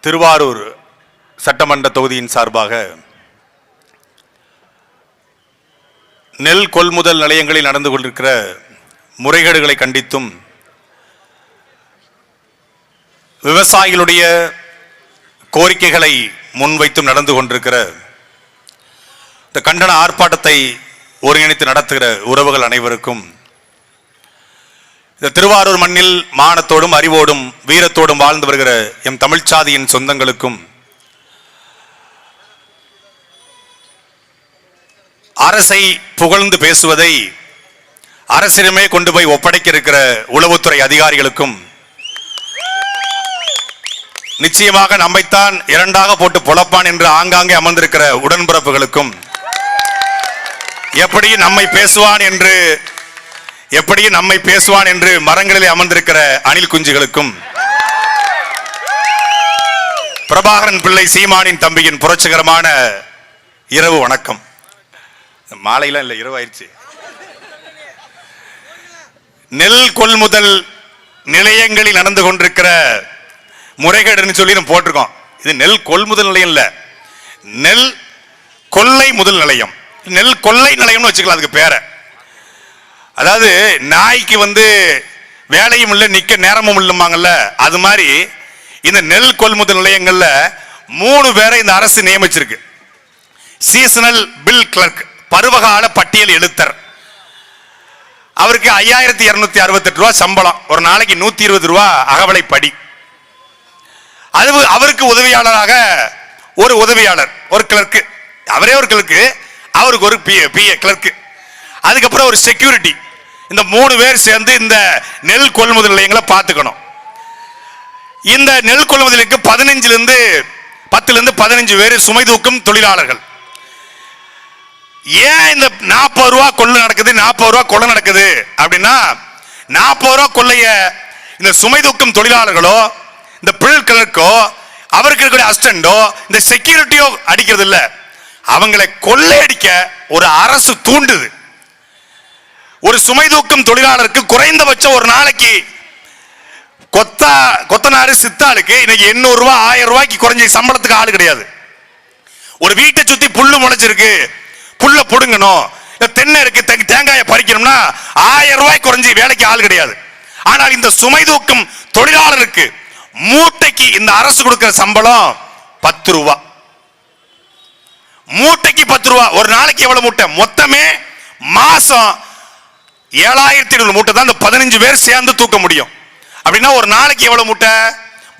திருவாரூர் சட்டமன்ற தொகுதியின் சார்பாக நெல் கொள்முதல் நிலையங்களில் நடந்து கொண்டிருக்கிற முறைகேடுகளை கண்டித்தும் விவசாயிகளுடைய கோரிக்கைகளை முன்வைத்தும் நடந்து கொண்டிருக்கிற இந்த கண்டன ஆர்ப்பாட்டத்தை ஒருங்கிணைத்து நடத்துகிற உறவுகள் அனைவருக்கும், இந்த திருவாரூர் மண்ணில் மானத்தோடும் அறிவோடும் வீரத்தோடும் வாழ்ந்து வருகிற எம் தமிழ்ச்சாதியின் சொந்தங்களுக்கும், அரசை புகழ்ந்து பேசுவதை அரசிடமே கொண்டு போய் ஒப்படைக்க இருக்கிற உளவுத்துறை அதிகாரிகளுக்கும், நிச்சயமாக நம்மைத்தான் இரண்டாக போட்டு பொழப்பான் என்று ஆங்காங்கே அமர்ந்திருக்கிற உடன்பிறப்புகளுக்கும், எப்படி நம்மை பேசுவான் என்று மரங்களிலே அமர்ந்திருக்கிற அணில் குஞ்சுகளுக்கும், பிரபாகரன் பிள்ளை சீமானின் தம்பியின் புரட்சிகரமான இரவு வணக்கம். மாலையெல்லாம் இல்லை, இரவு ஆயிடுச்சு. நெல் கொள்முதல் நிலையங்களில் நடந்து கொண்டிருக்கிற முறைகேடுன்னு சொல்லி நம்ம போட்டிருக்கோம். இது நெல் கொள்முதல் நிலையம் இல்ல, நெல் கொள்ளை முதல் நிலையம், நெல் கொள்ளை நிலையம்னு வச்சுக்கலாம் அதுக்கு பேரை. அதாவது நாய்க்கு வேலையும் இல்லை நிக்க நேரமும் இல்லைம்பாங்கல்ல, அது மாதிரி இந்த நெல் கொள்முதல் நிலையங்கள்ல 3 பேரை இந்த அரசு நியமிச்சிருக்கு. சீசனல் பில் கிளர்க், பருவகால பட்டியல் எழுத்தர், அவருக்கு 5268 ரூபாய் சம்பளம், ஒரு நாளைக்கு 120 ரூபாய் அகவலை படி. அவருக்கு உதவியாளராக ஒரு உதவியாளர், ஒரு கிளர்க்கு, அவரே ஒரு கிளர்க்கு, அவருக்கு ஒரு பிஏ கிளர்க்கு, அதுக்கப்புறம் ஒரு செக்யூரிட்டி. இந்த 3 பேர் சேர்ந்து இந்த நெல் கொள்முதல் நிலையங்களை பார்த்துக்கணும். இந்த நெல் கொள்முதலுக்கு 10 to 15 பேர் சுமை தூக்கும் தொழிலாளர்கள். ஏன் இந்த 40 ரூபா கொள்ளை நடக்குது, 40 ரூபா கொள்ளை நடக்குது அப்படின்னா, 40 ரூபா கொள்ளைய இந்த சுமை தூக்கும் தொழிலாளர்களோ, இந்த பில் கிளர்க்கோ, அவருக்கு இருக்கக்கூடிய அசிஸ்டண்டோ, இந்த செக்யூரிட்டியோ அடிக்கிறது இல்ல, அவங்களை கொள்ளையடிக்க ஒரு அரசு தூண்டுது. ஒரு சுமை தூக்கும் தொழிலாளருக்கு குறைந்தபட்சம் ஒரு நாளைக்கு கொத்தனாரு சித்தாளுக்கு இன்னைக்கு 800 ரூபாய் 1000 ரூபாய்க்கு குறைஞ்ச சம்பளத்துக்கு ஆள் கிடையாது. ஒரு வீட்டை சுத்தி புல்லு முளைச்சிருக்கு, புல்ல புடுங்கணும், தென்னை இருக்கு, தேங்காயை பறிக்கணும்னா 1000 ரூபாய் குறைஞ்சி வேலைக்கு ஆள் கிடையாது. ஆனால் இந்த சுமை தூக்கும் தொழிலாளருக்கு மூட்டைக்கு இந்த அரசு கொடுக்கிற சம்பளம் 10 ரூபாய். மூட்டைக்கு 10 ரூபாய். ஒரு நாளைக்கு எவ்வளவு மூட்டை? மொத்தமே மாசம் 7200 மூட்டை தான் இந்த 15 பேர் சேர்ந்து தூக்க முடியும். அப்படின்னா ஒரு நாளைக்கு எவ்வளவு மூட்டை?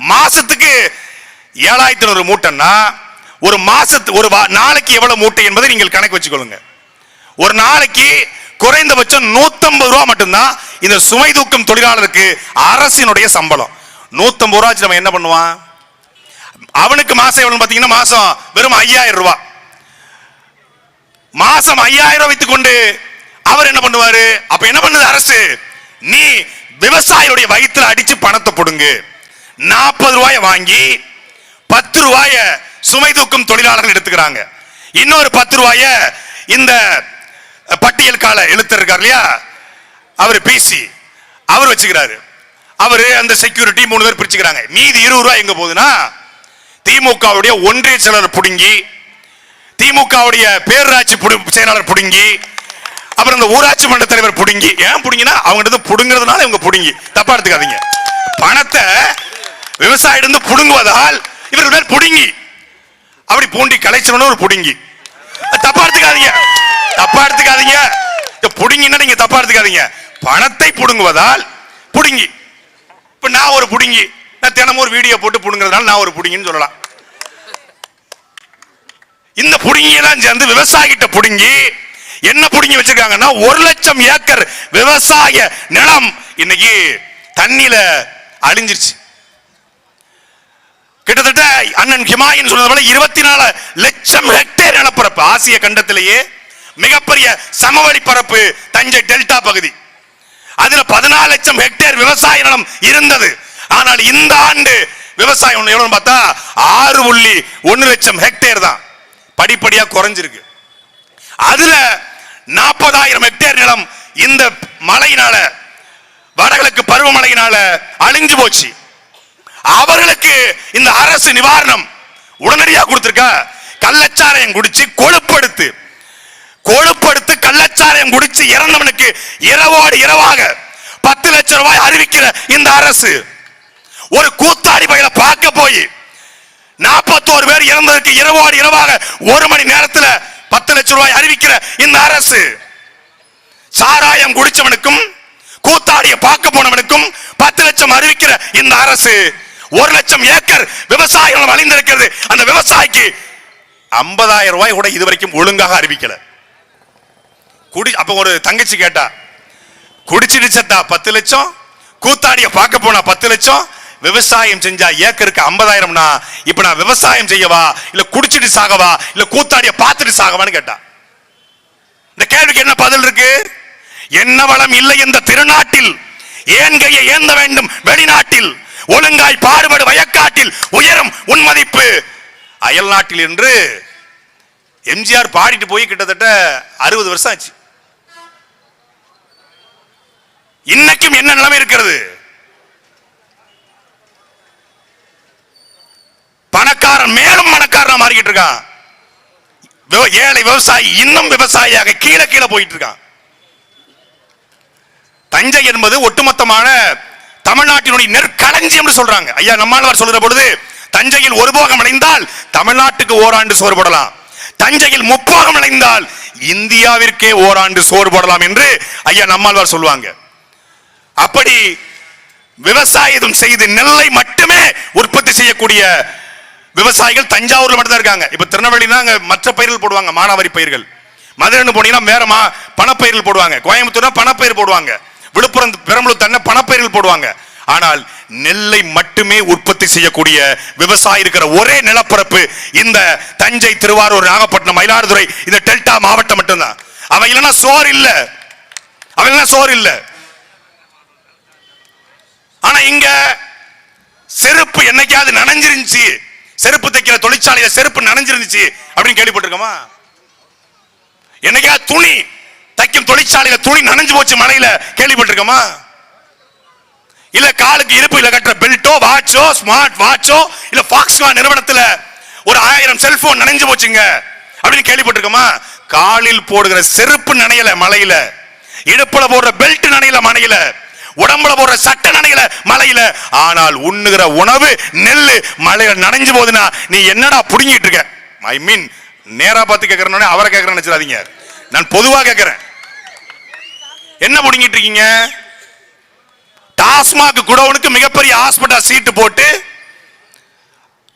மாசத்துக்கு 7200 மூட்டைன்னா ஒரு நாளைக்கு எவ்வளவு மூட்டை என்பதை நீங்கள் கணக்கு வச்சுக்கொள்ளுங்க. ஒரு நாளைக்கு குறைந்தபட்சம் 150 ரூபாய் மட்டும்தான் இந்த சுமை தூக்கும் தொழிலாளருக்கு அரசினுடைய சம்பளம். 150 ரூபாய் நம்ம என்ன பண்ணுவான்? அவனுக்கு மாசம் எவ்வளவு பாத்தீங்கன்னா, மாசம் வெறும் 5000 ரூபாய். மாசம் 5000 ரூபாய் வைத்துக் கொண்டு அவர் என்ன பண்ணுவாரு? அப்ப என்ன பண்ணுது அரசு? நீ விவசாயிகளுடைய வயிற்றுல அடிச்சு பணத்தை போடுங்க, 40 ரூபாயை வாங்கி 10 ரூபாய சுமை தூக்கும் தொழிலாளர்கள் எடுத்துக்கிறாங்க. இன்னொரு 10 ரூபாய இந்த பட்டியல் கால எழுத்தர் இருக்கார் இல்லையா, அவர் பிசி அவர் வச்சுக்கிறாரு. அவரு அந்த செக்யூரிட்டி 3 பேர் பிரிச்சுக்கிறாங்க. மீதி 20 ரூபாய் எங்க போகுதுன்னா, திமுகவுடைய ஒன்றிய செயலாளர் புடுங்கி, திமுகவுடைய பேரூராட்சி செயலாளர் புடுங்கி, அப்புறம் இந்த ஊராட்சி மன்ற தலைவர் புடுங்கி. ஏன் புடுங்கினா, அவங்க புடுங்கிறதுனால இவங்க புடுங்கி, தப்பா எடுத்துக்காதீங்க. பணத்தை விவசாயிடம் புடுங்குவதால் இவர்கள் புடுங்கி, அப்படி பூண்டி கலைச்சல் ஒரு புடுங்கி. தப்பா எடுத்துக்காதீங்க, தப்பா எடுத்துக்காதீங்க. புடுங்கினா நீங்க தப்பா எடுத்துக்காதீங்க. பணத்தை புடுங்குவதால் புடுங்கி. இப்ப நான் ஒரு புடுங்கி, நான் தினமும் ஒரு வீடியோ போட்டு புடுங்கிறதுனால நான் ஒரு புடுங்கின்னு சொல்லலாம். இந்த புடுங்கியெல்லாம் சேர்ந்து விவசாயிகிட்ட புடுங்கி என்ன புடுங்கி வச்சிருக்காங்கன்னா, 1,00,000 ஏக்கர் விவசாய நிலம் இன்னைக்கு தண்ணியில அழிஞ்சிருச்சு. கிட்டத்தட்ட அண்ணன் ஹிமாயின் சொன்னது போல 24 லட்சம் ஹெக்டேர் நிலப்பரப்பு, ஆசிய கண்டத்திலேயே மிகப்பெரிய சமவெளி பரப்பு தஞ்சை டெல்டா பகுதி. அதுல 14 லட்சம் ஹெக்டேர் விவசாய நிலம் இருந்தது. ஆனால் இந்த ஆண்டு விவசாயம் எவ்வளவு பார்த்தா 6.1 லட்சம் ஹெக்டேர் தான், படிப்படியா குறைஞ்சிருக்கு. அதுல 40,000 ஹெக்டேர் நிலம் இந்த மழையினால, வடகிழக்கு பருவமழையினால அழிஞ்சு போச்சு. அவர்களுக்கு இந்த அரசு நிவாரணம் உடனடியாக கொடுத்திருக்கா? கள்ளச்சாராயம் குடிச்சு கொழுப்படுத்து கள்ளச்சாராயம் குடிச்சு இறந்தவனுக்கு இரவோடு இரவாக 10 லட்சம் ரூபாய் அறிவிக்கிற இந்த அரசு, ஒரு கூத்தாடி பையில பார்க்க போய் 41 பேர் இறந்ததற்கு இரவோடு இரவாக 1 மணி நேரத்தில் 10 லட்சம் ரூபாய் அறிவிக்கிற இந்த அரசு, சாராயம் குடிச்சவனுக்கும் கூத்தாடிய பார்க்க போனவனுக்கும் 10 லட்சம் அறிவிக்கிற இந்த அரசு 1 லட்சம் ஏக்கர் விவசாயம் அழிந்திருக்கிறது. அந்த விவசாயிக்கு 50,000 ரூபாய் கூட இதுவரைக்கும் ஒழுங்காக அறிவிக்கல. அப்ப ஒரு தங்கச்சி கேட்டா, குடிச்சிட்டு செத்தா 10 லட்சம், கூத்தாடிய பார்க்க போனா 10 லட்சம், விவசாயம் செஞ்சா ஏக்கருக்கு 50,000. இப்ப நான் விவசாயம் செய்யவா இல்ல குடிச்சிட்டு சாகவா இல்ல கூத்தாடிய பார்த்துட்டு சாகவான்னு கேட்டா. இந்த கேள்விக்கு என்ன பதில் இருக்கு? என்ன வளம் இல்லை இந்த திருநாட்டில், ஏன் கையை ஏந்த வேண்டும் வெளிநாட்டில், ஒழுங்காய் பாடுபடு வயக்காட்டில் உயரும் உன் மதிப்பு அயல் நாட்டில் என்று எம்ஜிஆர் பாடிட்டு போய் கிட்டத்தட்ட 60 வருஷம் ஆச்சு. இன்னைக்கும் என்ன நிலைமை இருக்கிறது? பணக்காரன் மேலும் பணக்காரன் மாறிக்கிட்டு இருக்கான். ஏழை விவசாயி இன்னும் விவசாயியாக கீழே கீழே போயிட்டு இருக்கான். தஞ்சை என்பது ஒட்டுமொத்தமான தமிழ்நாட்டினுடைய நெற்களஞ்சியம் என்று சொல்றாங்க. ஐயா நம்மாழ்வார் சொல்கிற பொழுது, தஞ்சையில் ஒரு போகம் அடைந்தால் தமிழ்நாட்டுக்கு ஓராண்டு சோறு போடலாம், தஞ்சையில் 3 போகம் அடைந்தால் இந்தியாவிற்கே ஓராண்டு சோறு போடலாம் என்று ஐயா நம்மாழ்வார் சொல்லுவாங்க. அப்படி விவசாயம் செய்து நெல்லை மட்டுமே உற்பத்தி செய்யக்கூடிய விவசாயிகள் தஞ்சாவூர்ல மட்டும் தான் இருக்காங்க. இப்ப திருநெல்வேலினா மற்ற பயிர்கள் போடுவாங்க, மானாவாரி பயிர்கள். மதுரை போனீங்கன்னா வேற பணப்பயிர்கள் போடுவாங்க, கோயம்புத்தூர்னா பணப்பயிர் போடுவாங்க, விழுப்புரம் பெரம்பலூர் தன்ன பணப்பயிர்கள் போடுவாங்க. ஆனால் நெல்லை மட்டுமே உற்பத்தி செய்யக்கூடிய விவசாயி இருக்கிற ஒரே நிலப்பரப்பு இந்த தஞ்சை, திருவாரூர், நாகப்பட்டினம், மயிலாடுதுறை, இந்த டெல்டா மாவட்டம் மட்டும்தான். அவன் இல்லைன்னா சோறு இல்ல, அவன் சோறு இல்ல. ஆனா இங்க செருப்பு என்னைக்காவது நனைஞ்சிருந்துச்சு, செருப்பு தைக்கிற தொழிற்சாலையில செருப்பு நனைஞ்சிருந்துச்சு அப்படின்னு கேள்விப்பட்டிருக்கோமா? என்னைக்காவது துணி தைக்கும் தொழிற்சாலையில துணி நனைஞ்சு போச்சு மழையில கேள்விப்பட்டிருக்கோமா? இல்ல காலுக்கு இருப்புல கட்டுற பெல்ட்டோ, வாட்சோ, ஸ்மார்ட் வாட்சோ, இல்ல ஃபாக்ஸ்கான் நிறுவனத்துல ஒரு 1000 செல்போன் நனைஞ்சு போச்சுங்க அப்படின்னு கேள்விப்பட்டிருக்கோமா? காலில் போடுகிற செருப்பு நனையல மழையில, இடுப்புல போடுற பெல்ட் நனையல மழையில, உடம்புல போடுற சட்டை நனையல மழையில. ஆனால் உண்ணுகிற உணவு நெல்லு மழையில நனைஞ்சு போகுதுன்னா நீ என்னடா புடுங்கிட்டு இருக்க? ஐ மீன் நேரா பார்த்து கேட்கறேன்னு அவரை கேட்கறேன்னு நினைச்சிடாதீங்க, நான் பொதுவா கேட்கிறேன். என்ன புடுங்கிட்டு இருக்கீங்க? டாஸ்மாக் குடோனுக்கு மிகப்பெரிய ஹாஸ்பிட்டல் சீட்டு போட்டு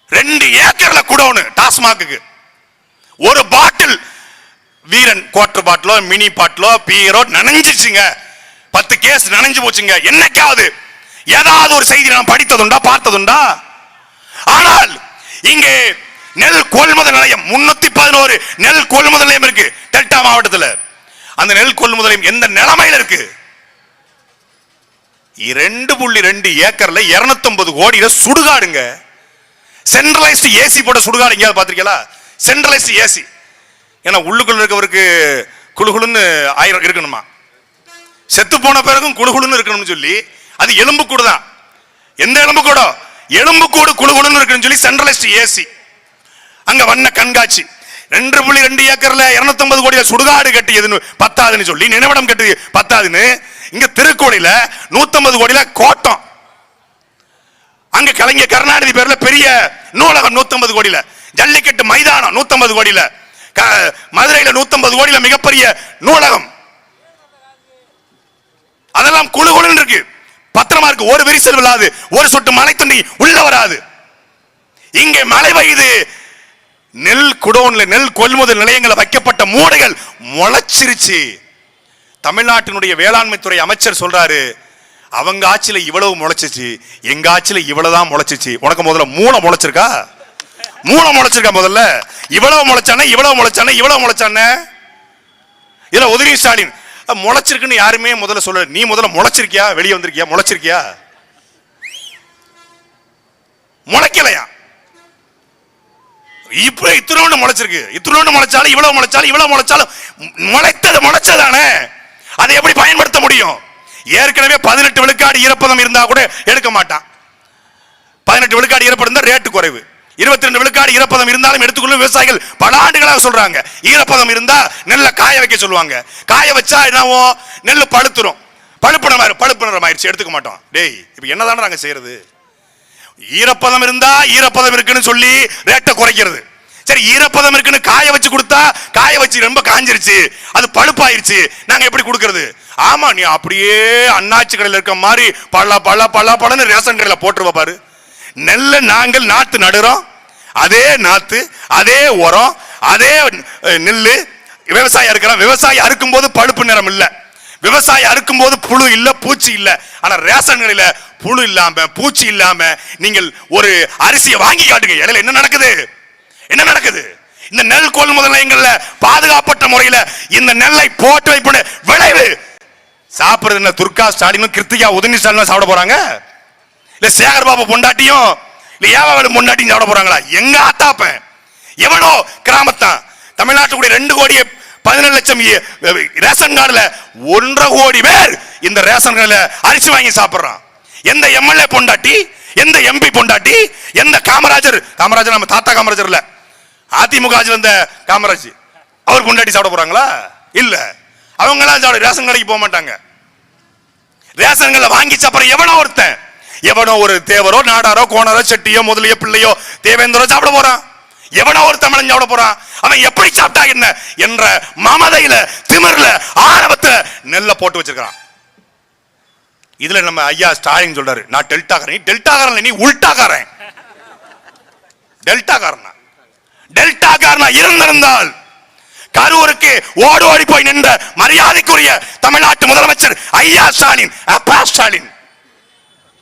2 ஏக்கர்ல குடோனு டாஸ்மாக்கு. ஒரு பாட்டில் வீரன் குவார்டர் பாட்டிலோ மினி பாட்டிலோ பீரோ நனைஞ்சிச்சுங்க, 10 கேஸ் நனைஞ்சு போச்சுங்க. என்னைக்காவது ஏதாவது ஒரு செய்தி நான் படித்ததுண்டா, பார்த்ததுண்டா? ஆனால் இங்கே நெல் கொள்முதல் நிலையம் 311 நெல் கொள்முதல் நிலையம் இருக்கு டெல்டா மாவட்டத்தில். அந்த நெல் கொள்முதல் நிலையம் எந்த நிலைமையில் இருக்கு? 2.2 ஏக்கர்ல 250 கோடியில சுடுகாடுங்க. சென்ட்ரலைஸ்டு ஏசி போட்ட சுடுகாடு எங்கேயாவது பாத்திருக்கீங்களா? Centralised AC. ஏன்னா உள்ளுக்குள்ள இருக்கவருக்கு குளுகுளுன்னு ஆயிரம் இருக்கணுமா, செத்து போன பிறகும் குளுகுளுன்னு இருக்கணும்னு சொல்லி அது எலும்பு கூடு தான். எந்த எலும்பு கூடோ? எலும்பு கூடு குளுகுளுன்னு இருக்குன்னு சொல்லி சென்ட்ரலைஸ்டு ஏசி. அங்க வண்ண கண்காட்சி. 2.2 ஏக்கர்ல 250 கோடியில சுடுகாடு கட்டியதுன்னு பத்தாதுன்னு சொல்லி, நினைவிடம் கட்டியது பத்தாதுன்னு இங்க திருக்கோடியில 150 கோடியில கோட்டம், அங்க கலைஞர் கருணாநிதி பேர்ல பெரிய நூலகம் 150 கோடியில, ஜல்லிக்கட்டு மைதானம் 150 கோடியில, மதுரையில 150 கோடியில மிகப்பெரிய நூலகம். அதெல்லாம் குழு குழுன்னு இருக்கு, பத்திரமா இருக்கு, ஒரு விரிசல் விழாது, ஒரு சொட்டு மழை தண்ணி உள்ள வராது. இங்கே மழை பெய்யுது, நெல் குடோன்ல நெல் கொள்முதல் நிலையங்களை வைக்கப்பட்ட மூடைகள் முளைச்சிருச்சு. தமிழ்நாட்டினுடைய வேளாண்மை துறை அமைச்சர் சொல்றாரு, அவங்க ஆட்சியில இவ்வளவு முளைச்சிச்சு, எங்க ஆட்சியில இவ்வளவுதான் முளைச்சிச்சு. உனக்கு முதல்ல மூளை முளைச்சிருக்கா? மூளை முளைச்சிருக்கா? முதல்ல இவ்வளவு முளைச்சானே, இவ்வளவு முளைச்சானே, இவ்வளவு முளைச்சானே. இதுல உதவி ஸ்டாலின் முளைச்சிருக்குன்னு யாருமே முதல்ல சொல்ல. நீ முதல்ல முளைச்சிருக்கியா? வெளியே வந்திருக்கியா? முளைச்சிருக்கியா? முளைக்கலையா? இப்ப இத்தனோண்டு முளைச்சிருக்கு, இத்தனோண்டு முளைச்சாலும் இவ்வளவு முளைச்சாலும் இவ்வளவு முளைச்சாலும் முளைத்தது முளைச்சதானே, அதை எப்படி பயன்படுத்த முடியும்? ஏற்கனவே 18 விழுக்காடு ஈரப்பதம் இருந்தா கூட எடுக்க மாட்டான். 18 விழுக்காடு ஈரப்பதம் இருந்தா ரேட்டு குறைவு, 22 விழுக்காடு ஈரப்பதம் இருந்தாலும் எடுத்துக்கொள்ளும் விவசாயிகள் பல ஆண்டுகளாக சொல்றாங்க. ஈரப்பதம் இருந்தா நெல்லை காய வைக்க சொல்லுவாங்க. காய வச்சா என்னவோ நெல் பழுத்துரும். பழுப்புணரம் ஆயிடுச்சு, எடுத்துக்க மாட்டோம். டேய், இப்ப என்னதான நாங்க செய்யறது? ஈரப்பதம் இருந்தா ஈரப்பதம் இருக்குன்னு சொல்லி ரேட்டை குறைக்கிறது. சரி, ஈரப்பதம் இருக்குன்னு காய வச்சு கொடுத்தா காய வச்சு ரொம்ப காஞ்சிருச்சு, அது பழுப்பாயிருச்சு, நாங்க எப்படி கொடுக்கறது? ஆமா, நீ அப்படியே அண்ணாச்சி கடையில் இருக்க மாதிரி பழன்னு ரேஷன் கடையில் போட்டுருவ பாரு. நெல்ல நாங்கள் நாத்து நடுறோம், அதே நாத்து, அதே உரம், அதே நெல்லு. விவசாயி இருக்கிறான், விவசாயி அறுக்கும் போது பழுப்பு நிறம் இல்ல, விவசாயி அறுக்கும் போது புழு இல்ல, பூச்சி இல்ல. ஆனா ரேஷன் கடையில புழு இல்லாம பூச்சி இல்லாம நீங்கள் ஒரு அரிசியை வாங்கி காட்டுங்க, இடையில என்ன நடக்குது? என்ன நடக்குது? இந்த நெல் கொள்முதல் நிலையங்கள்ல பாதுகாப்பட்ட முறையில இந்த நெல்லை போட்டு வைப்பது விளைவு. சாப்பிடுறது என்ன? துர்கா ஸ்டாலினும் கிருத்திகா உதயநிதி ஸ்டாலினும் சாப்பிட போறாங்க? இல்ல சேகர் பாபு பொண்டாட்டியும் இல்ல ஏவாவளு பொண்டாட்டியும் சாப்பிட போறாங்களா? எங்க ஆத்தாப்பன் எவ்வளோ கிராமத்தான் தமிழ்நாட்டுடைய 2 கோடி 17 லட்சம் ரேஷன் கார்டுல 1.5 கோடி பேர் இந்த ரேஷன் கார்டுல அரிசி வாங்கி சாப்பிடுறான். எந்த எம்எல்ஏ பொண்டாட்டி, எந்த எம்பி பொண்டாட்டி, எந்த காமராஜர் நம்ம தாத்தா காமராஜர் இல்ல, அதிமுக இருந்த காமராஜ், அவர் பொண்டாட்டி சாப்பிட போறாங்களா? இல்ல. அவங்க எல்லாம் ரேஷன் கடைக்கு போக மாட்டாங்க. ரேஷன் கடையில வாங்கி சாப்பிடுற எவனோ ஒரு தேவரோ நாடாரோ கோணரோ செட்டியோ முதலியோ பிள்ளையோ தேவேந்திரோ சாப்பிட போறான். எவனோ ஒரு தமிழன் சாப்பிட போறான். அவன் எப்படி சாப்பிட்டா என்ன என்ற மமதையில, திமிர்ல, ஆணவத்துல நெல்ல போட்டு வச்சிருக்கான். இதுல நம்ம ஐயா ஸ்டாலின் சொல்றாரு, நான் டெல்டாக்காரன், நீ உல்டாக்காரன். டெல்டாக்காரனா இருந்திருந்தால் கரூருக்கு ஓடி போய் நின்ற மரியாதைக்குரிய தமிழ்நாட்டு முதலமைச்சர் ஐயா ஸ்டாலின், அப்பா ஸ்டாலின்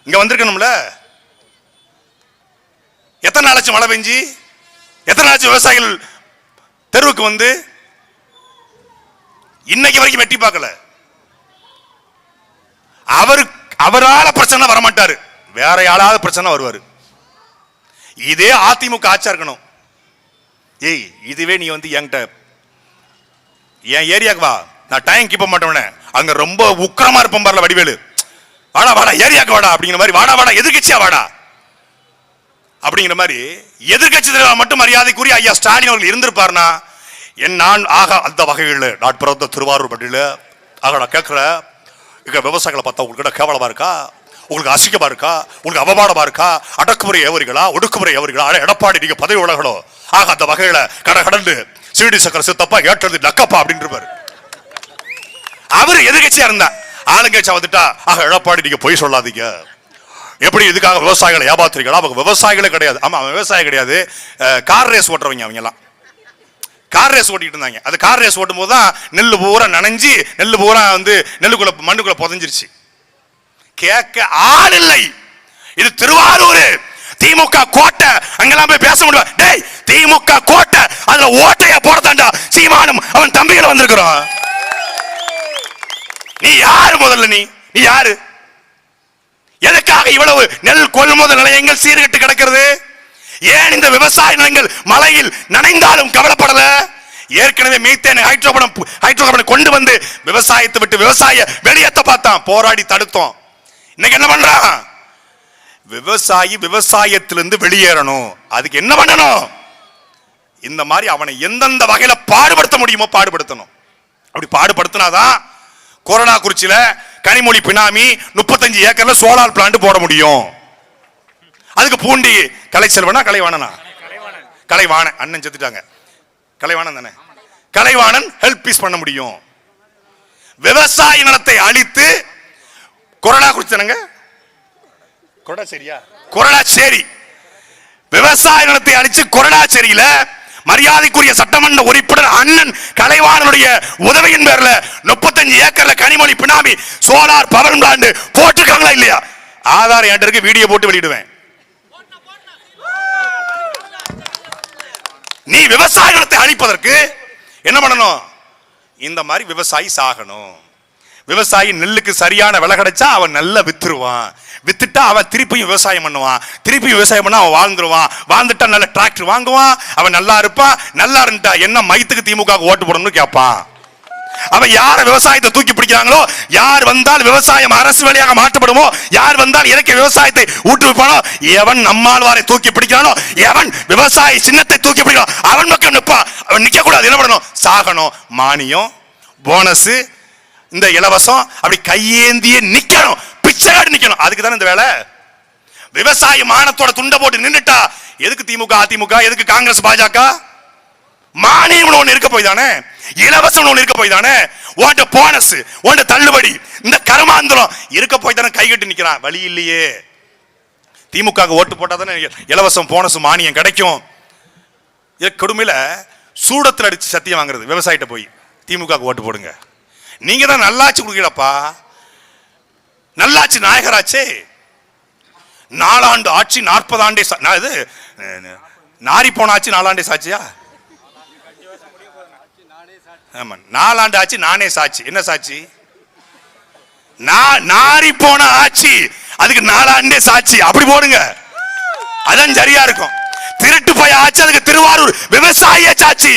இங்க வந்திருக்கணும்ல. எத்தனை நாளாச்சு மழை பெஞ்சு, எத்தனை நாளாச்சு விவசாயிகள் தெருவுக்கு வந்து? இன்னைக்கு வரைக்கும் வெட்டி பார்க்கல. அவரால பிரச்சனை வரமாட்டாரு, வேற யாராவது பிரச்சனை வருவாரு. இதே அதிமுக ஆட்சியா இருக்கணும். ஏய், இதுவே நீ வந்து என்கிட்ட என் ஏரியாக்கு வா, நான் டைம் கீப்ப மாட்டேன், அங்க ரொம்ப உக்கிரமா இருப்போம் பாருல வடிவேலு, வாடா ஏரியாக்கு வாடா அப்படிங்கிற மாதிரி, வாடா எதிர்கட்சியா வாடா அப்படிங்கிற மாதிரி எதிர்கட்சி தலைவர் மட்டும் மரியாதைக்குரிய ஐயா ஸ்டாலின் அவர்கள் இருந்திருப்பாருனா நான் ஆக அந்த வகையில் நான் பிறந்த திருவாரூர் பட்டியல ஆக நான் கேட்கிற இங்க விவசாயிகளை பார்த்தா உங்களுக்கு கேவலமா இருக்கா, உங்களுக்கு அசிங்கமா இருக்கா, உங்களுக்கு அவமானமா இருக்கா, அடக்குமுறை ஏவரிகளா, ஒடுக்குமுறை ஏவரிகளா, எடப்பாடி நீங்க பதவி உலகளோ ஆக அந்த வகையில கடந்து சீடி சக்கர சித்தப்பா ஏற்றது நக்கப்பா அப்படின்னு இருப்பாரு. அவரு எதிர்கட்சியா இருந்தா, ஆளுங்கட்சியா வந்துட்டா ஆக எடப்பாடி நீங்க பொய் சொல்லாதீங்க, எப்படி இதுக்காக விவசாயிகளை ஏமாத்துறீங்களா? அவங்க விவசாயிகளே கிடையாது. ஆமா, விவசாயம் கிடையாது, கார் ரேஸ் ஓட்டுறவங்க. அவங்க எல்லாம் கார் ரேஸ் ஓட்டிட்டு இருந்தாங்க. அது கார் ரேஸ் ஓட்டும் போது தான் நெல்லு பூரா நனைஞ்சு, நெல்லு பூரா வந்து நெல்லுக்குள்ள மண்ணுக்குள்ள புதைஞ்சிருச்சு. கேட்க ஆள் இல்லை. இது திருவாரூர் திமுக கோட்டை, அங்கெல்லாம் போய் பேச முடியும். டேய், திமுக கோட்டை, அதுல ஓட்டைய போடத்தாண்டா சீமானும் அவன் தம்பிகளை வந்திருக்கிறோம். நீ யாரு? முதல்ல நீ யாரு? எதுக்காக இவ்வளவு நெல் கொள்முதல் நிலையங்கள் சீர்கட்டு கிடக்கிறது? ஏன் இந்த விவசாய நிலங்கள் மழையில் நனைந்தாலும் கவலைப்படல? ஏற்கனவே மீத்தேன் ஹைட்ரோகார்பனை கொண்டு வந்து விவசாயத்தை விட்டு விவசாய வெளியேற்ற பார்த்தான், போராடி தடுத்தோம். இன்னைக்கு என்ன பண்றான்? விவசாயி விவசாயத்திலிருந்து வெளியேறணும். அதுக்கு என்ன பண்ணணும்? இந்த மாதிரி அவனை எந்தெந்த வகையில பாடுபடுத்த முடியுமோ பாடுபடுத்தணும். அப்படி பாடுபடுத்தினாதான் கொரோனா குறிச்சியில கனிமொழி பினாமி 35 ஏக்கர்ல சோலார் பிளான்ட் போட முடியும். அதுக்கு பூண்டி கலைச்செல்வனா கலைவாணன் அண்ணன் செத்துட்டாங்க, கலைவாணன் தானே, கலைவாணன் ஹெல்ப் பீஸ் பண்ண முடியும். விவசாய நிலத்தை அழித்து கொரோனா குறிச்சனங்க கொரடாச்சேரி விவசாய நிலத்தை அழிச்சு கொரடாச்சேரியில மரியாதைக்குரிய சட்டமன்ற உறுப்பினர் அண்ணன் கலைவாணனுடைய உதவியின் பேர்ல 35 ஏக்கர்ல கனிமொழி பினாமி சோலார் பவர் பிளான்ட் போட்டிருக்காங்களா இல்லையா? ஆதார் ஏண்டருக்கு வீடியோ போட்டு வெளியிடுவேன். நீ விவசாய நிலத்தை அழிப்பதற்கு என்ன பண்ணணும்? இந்த மாதிரி விவசாயி சாகணும். விவசாயி நெல்லுக்கு சரியான விலை கிடைச்சா அவன் நல்லா வித்துருவான், வித்துட்டா அவன் திருப்பியும் விவசாயம் பண்ணுவான், திருப்பியும் விவசாயம் பண்ணா அவன் வாழ்ந்துருவான், வாழ்ந்துட்டா நல்ல டிராக்டர் வாங்குவான், அவன் நல்லா இருப்பான். நல்லா இருந்துட்டா என்ன மயத்துக்கு திமுக ஓட்டு போடணும்னு கேட்பான். அவன் யார விவசாயத்தை தூக்கி பிடிக்கிறாங்களோ, யார் வந்தால் விவசாயம் அரசு வேலையாக மாற்றப்படுமோ, யார் வந்தால் இயற்கை விவசாயத்தை ஊற்றுவிப்பானோ, எவன் நம்மாழ்வாரை தூக்கி பிடிக்கிறானோ, எவன் விவசாய சின்னத்தை தூக்கி பிடிக்கிறானோ அவன் மக்கள் நிற்பான். அவன் நிக்க கூடாது. என்ன பண்ணணும்? சாகணும். மானியம், போனஸ், இந்த இலவசம் அப்படி கையேந்தியே நிக்கணும், பிச்சையாடி நிக்கணும். அதுக்கு தானே இந்த வேலை. விவசாய மானத்தோட துண்டை போட்டு நின்னுட்டா எதுக்கு திமுக அதிமுக, எதுக்கு காங்கிரஸ் பாஜக? மானியம் ஒண்ணு இருக்க போய் தானே, இலவசம் ஒண்ணு இருக்க போய் தானே, உன்ட போனஸ், உன்ட தள்ளுபடி, இந்த கருமாந்திரம் இருக்க போய் தானே கைகட்டி நிக்கிறான். வழி இல்லையே. திமுக ஓட்டு போட்டா தானே இலவசம் போனஸ் மானியம் கிடைக்கும். கொடுமையில சூடத்தில் அடிச்சு சத்தியம் வாங்குறது விவசாயிட்ட போய் திமுக ஓட்டு போடுங்க. நீங்க தான் நல்லாச்சு கொடுக்கலப்பா, நல்லாச்சு நாயகராச்சே. 4 ஆண்டு ஆட்சி 40 ஆண்டே இது நாரி போன ஆட்சி 4 ஆண்டே சாட்சியா? ஆமா, 4 ஆண்டு ஆட்சி நானே சாட்சி. என்ன சாட்சி? நாரி போன ஆட்சி, அதுக்கு 4 ஆண்டே சாட்சி. அப்படி போடுங்க, அதான் சரியா இருக்கும். திருட்டு போய் ஆட்சி, அதுக்கு திருவாரூர் விவசாய சாட்சி.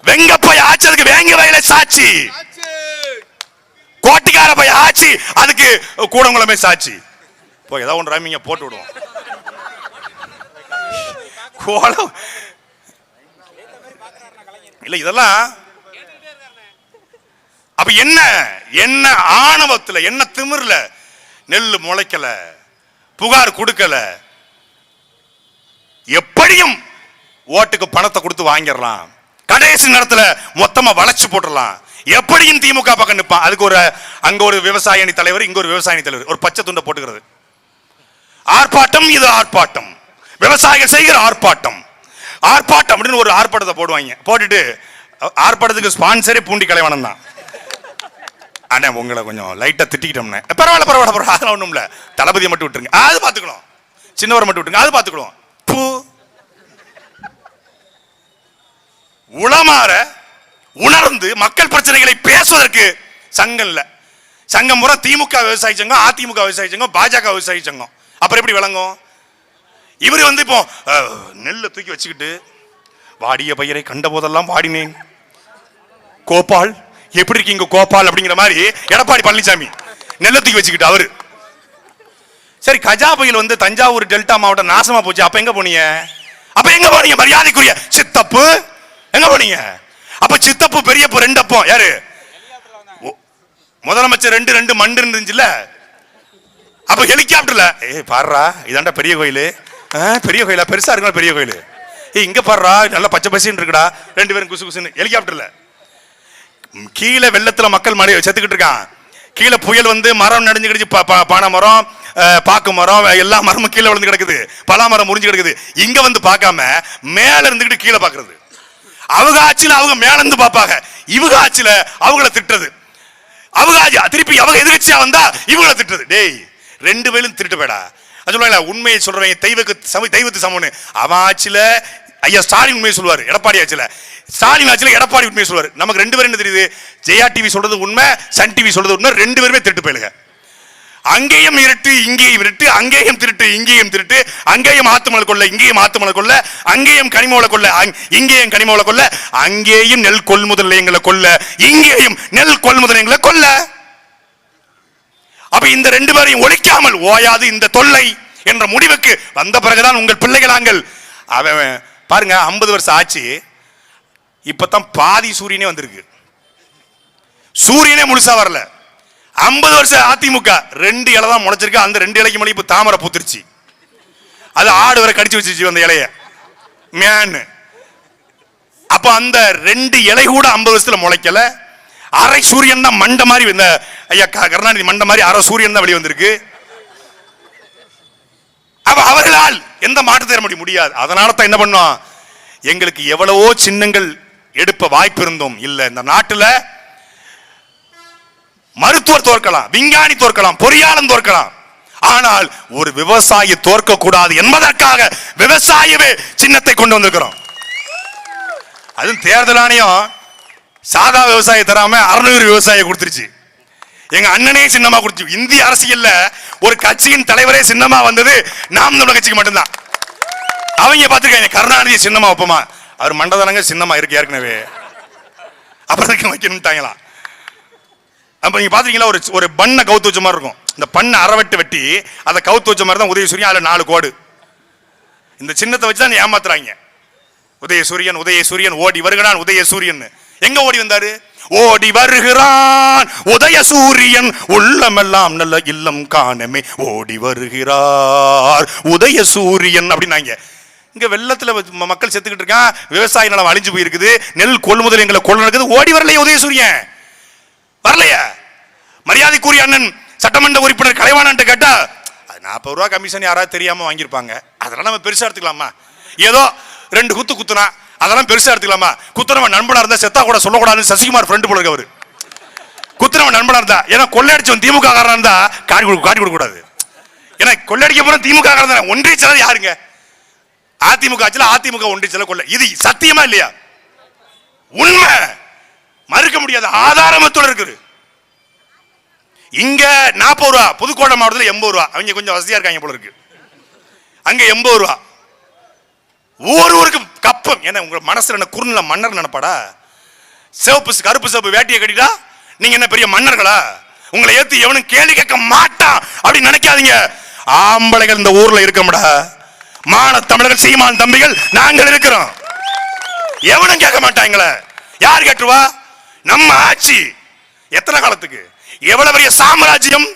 வெங்க போய் ஆட்சி, அதுக்கு வேங்க வயல சாட்சி. கோட்டிக்கார போய் ஆட்சி, அதுக்கு கூடங்குளமே சாட்சி. போய் ஏதாவது ஒன்று ரம்மிங்க போட்டு விடுவோம். கோலம் இல்ல இதெல்லாம். அப்ப என்ன என்ன ஆணவத்துல, என்ன திமிர்ல நெல்லு முளைக்கல, புகார் கொடுக்கல, எப்படியும் ஓட்டுக்கு பணத்தை கொடுத்து வாங்கிடலாம், கடைசி நேரத்துல மொத்தமா வளைச்சு போட்டுடலாம், எப்படியும் திமுக பக்கம் நிற்பான். அதுக்கு ஒரு அங்க ஒரு விவசாய அணி தலைவர், இங்க ஒரு விவசாய அணி தலைவர், ஒரு பச்சை துண்டை போட்டுக்கிறது. ஆர்ப்பாட்டம், இது ஆர்ப்பாட்டம், விவசாயிகள் செய்கிற ஆர்ப்பாட்டம். ஆர்ப்பாட்டம் அப்படின்னு ஒரு ஆர்ப்பாட்டத்தை போடுவாங்க. போட்டுட்டு ஆர்ப்பாட்டத்துக்கு ஸ்பான்சரே பூண்டி கலைவனம் தான். ஆனா உங்களை கொஞ்சம் லைட்டா திட்டிக்கிட்டோம்னே, பரவாயில்ல பரவாயில்ல பரவாயில்ல, அதெல்லாம் ஒண்ணும் இல்ல, தளபதியை மட்டும் விட்டுருங்க, அது பாத்துக்கலாம், சின்னவரை மட்டும் விட்டுருங்க, அது பாத்துக்கலாம். உளமாற உணர்ந்து மக்கள் பிரச்சனைகளை பேசுவதற்கு சங்கம் இல்ல. சங்கம் பூரா திமுக விவசாய சங்கம், அதிமுக விவசாய சங்கம், பாஜக விவசாய சங்கம். அப்புறம் எப்படி விளங்கும்? இவரு இப்போ நெல்லை தூக்கி வச்சுக்கிட்டு வாடிய பயிரை கண்ட போதெல்லாம் வாடினேன் கோபால், எப்படி இருக்கீங்க கோபால் அப்படிங்கிற மாதிரி எடப்பாடி பழனிசாமி நெல்லை தூக்கி வச்சுக்கிட்டு அவரு. சரி, கஜா புயல் தஞ்சாவூர் டெல்டா மாவட்டம் நாசமா போச்சு. அப்ப எங்க போனீங்க? அப்ப எங்க போனீங்க? மரியாதைக்குரிய சித்தப்பு எங்க போனீங்க? அப்ப சித்தப்பு பெரியப்பு 2 அப்போ யாரு? முதலமைச்சர் 2 மண்டு இருந்துச்சுல. அப்ப ஹெலிகாப்டர்ல பாடுறா, இதாண்டா பெரிய கோயில், பெரிய கோயிலா, பெருசா இருக்கா பெரிய கோயில், இங்க பாடுறா நல்லா பச்சை பசின்னு இருக்குடா, 2 பேரும் குசு குசுன்னு ஹெலிகாப்டர்ல. கீழே வெள்ளத்துல மக்கள் மழை செத்துக்கிட்டு இருக்கான். கீழே புயல் மரம் நடிஞ்சு கிடச்சு, பானை மரம், பாக்கு மரம், எல்லா மரமும் கீழே விழுந்து கிடக்குது, பலா மரம் முறிஞ்சு கிடக்குது. இங்க பார்க்காம மேல இருந்துகிட்டு கீழே பாக்குறது. அவங்க ஆட்சியில அவங்க மேல இருந்து பாப்பாங்க, இவங்க ஆட்சியில அவங்கள திட்டுறது. அவங்க திருப்பி அவங்க எதிர்கட்சியா வந்தா இவங்கள திட்டுறது. டேய் 2 பேரும் திருட்டு போயிடா. அது சொல்லுவாங்க, உண்மையை சொல்றேன் தெய்வத்து சமம்னு. அவன் ஆட்சியில ஐயா ஸ்டாலின் உண்மையை சொல்லுவாரு, எடப்பாடி ஆட்சியில ஸ்டாலின் ஆட்சியில எடப்பாடி உண்மையை சொல்லுவாரு. நமக்கு 2 பேரும் என்ன தெரியுது? ஜெயா டிவி சொல்றது உண்மை, சன் டிவி சொல்றது உண்மை, 2 பேருமே திருட்டு போயிடுங்க. அங்கேயும் இருட்டு, இங்கேயும் இருட்டு, அங்கேயும் திருட்டு, இங்கேயும் திருட்டு, அங்கேயும் ஆத்துமலை கொள்ள, இங்கேயும் ஆத்துமலை கொள்ள, அங்கேயும் கனிமவள கொள்ள, இங்கேயும் கனிமவள கொள்ள, அங்கேயும் நெல் கொள்முதல் நிலையங்களை கொள்ள, இங்கேயும் நெல் கொள்முதல் நிலையங்களை கொள்ள. அப்ப இந்த 2 பேரையும் ஒழிக்காமல் ஓயாது இந்த தொல்லை என்ற முடிவுக்கு வந்த பிறகுதான் உங்கள் பிள்ளைகளாங்கள். அவன் பாருங்க, 50 வருஷம் ஆச்சு, இப்பதான் பாதி சூரியனே வந்திருக்கு, சூரியனே முழுசா வரல. 50 வருஷம் அதிமுக 2 இலை தான் முளைச்சிருக்கு. அந்த 2 இலைக்கு மேலே இப்ப தாமரை பூத்துருச்சு. அது ஆடு வரை கடிச்சு வச்சிருச்சு அந்த இலைய மேன். அப்ப அந்த 2 இலை கூட 50 வருஷத்துல முளைக்கல. அரை சூரியன் தான் மண்ட மாதிரி, இந்த ஐயா கருணாநிதி மண்ட மாதிரி அரை சூரியன் தான் வெளியே வந்திருக்கு. அப்ப அவர்களால் எந்த மாற்றத்தை தர முடியாது. அதனால தான் என்ன பண்ணோம், எங்களுக்கு எவ்வளவோ சின்னங்கள் எடுப்ப வாய்ப்பு இருந்தோம் இல்ல. இந்த நாட்டுல மருத்துவர் தோற்கலாம், விஞ்ஞானி தோற்கலாம், பொறியாளன் தோற்கலாம், ஆனால் ஒரு விவசாயி தோற்க கூடாது என்பதற்காக விவசாயவே சின்னத்தை கொண்டு வந்திருக்கிறோம். அதுவும் தேர்தல் ஆணையம் சாதா விவசாயி தராம 600 விவசாயி கொடுத்துருச்சு. எங்க அண்ணனே சின்னமா கொடுத்து. இந்திய அரசியல்ல ஒரு கட்சியின் தலைவரே சின்னமா வந்தது நாம் தமிழர் கட்சிக்கு மட்டும்தான். அவங்க பாத்துருக்காங்க, கருணாநிதி சின்னமா வைப்போமா, அவர் மண்டதனங்க சின்னமா இருக்கு ஏற்கனவே. அப்புறம் வைக்கணும்ட்டாங்களாம். அப்ப நீங்க பாத்தீங்களா, ஒரு பண்ணை கவுத்து வச்ச மாதிரி இருக்கும். இந்த பண்ணை அறவெட்டு வெட்டி அதை கவுத்து வச்ச மாதிரி தான் உதயசூரியன். அதுல 4 கோடு. இந்த சின்னத்தை வச்சு தான் ஏமாத்துறாங்க. உதயசூரியன் உதயசூரியன் ஓடி வருகிறான் உதயசூரியன். எங்க ஓடி வந்தாரு? ஓடி வருகிறான் உதயசூரியன் உள்ளமெல்லாம் நல்ல இல்லம் காணமே ஓடி வருகிறார் உதயசூரியன் அப்படின்னாங்க. இங்க வெள்ளத்துல மக்கள் செத்துக்கிட்டு இருக்கான், விவசாய நிலம் அழிஞ்சு போயிருக்குது, நெல் கொள்முதல் எங்களை கொள்ள நடக்குது, ஓடி வரலையே உதயசூரியன் வரலையா? மரியாதைக்குரிய அண்ணன் சட்டமன்ற உறுப்பினர் கலைவாணன் கேட்டா 40 ரூபா கமிஷன் யாராவது தெரியாம வாங்கியிருப்பாங்க, அதெல்லாம் நம்ம பெருசா எடுத்துக்கலாமா? ஏதோ 2 குத்து குத்துனா அதெல்லாம் பெருசா எடுத்துக்கலாமா? குத்துனவன் நண்பனா இருந்தா செத்தா கூட சொல்லக்கூடாதுன்னு சசிகுமார் ஃப்ரெண்டு போல இருக்கு அவரு. குத்துனவன் நண்பனா இருந்தா, ஏன்னா கொள்ளையடிச்சவன் திமுக காரன் இருந்தா காட்டி கொடுக்க கூடாது. ஏன்னா கொள்ளையடிக்க போற திமுக காரன் ஒன்றிய செயலர் யாருங்க? அதிமுக ஆட்சியில் அதிமுக ஒன்றிய செயலர் கொள்ளை. இது சத்தியமா இல்லையா? உண்மை, மறுக்க முடியாத ஆதாரமத்தோட இருக்குது. இங்க 40 ரூபா, புதுக்கோட்டை மாவட்டத்தில் 80 ரூபா. அவங்க கொஞ்சம் வசதியா இருக்காங்க போல இருக்கு. அங்க 80 ரூபா. ஒவ்வொருவருக்கு கப்பம். ஏன்னா உங்க மனசுல என்ன குறுநில மன்னர் நினைப்பாடா? சிவப்பு கருப்பு சிவப்பு வேட்டியை கட்டிட்டா நீங்க என்ன பெரிய மன்னர்களா? உங்களை ஏத்து எவனும் கேள்வி கேட்க மாட்டான் அப்படின்னு நினைக்காதீங்க. ஆம்பளைகள் இந்த ஊர்ல இருக்கமுடா, மான தமிழர்கள் சீமான் தம்பிகள் நாங்கள் இருக்கிறோம். எவனும் கேட்க மாட்டாங்களே. யார் கேட்டுருவா? நம்ம ஆட்சி எத்தனை காலத்துக்கு? எவ்வளவு பெரிய சாம்ராஜ்யம்!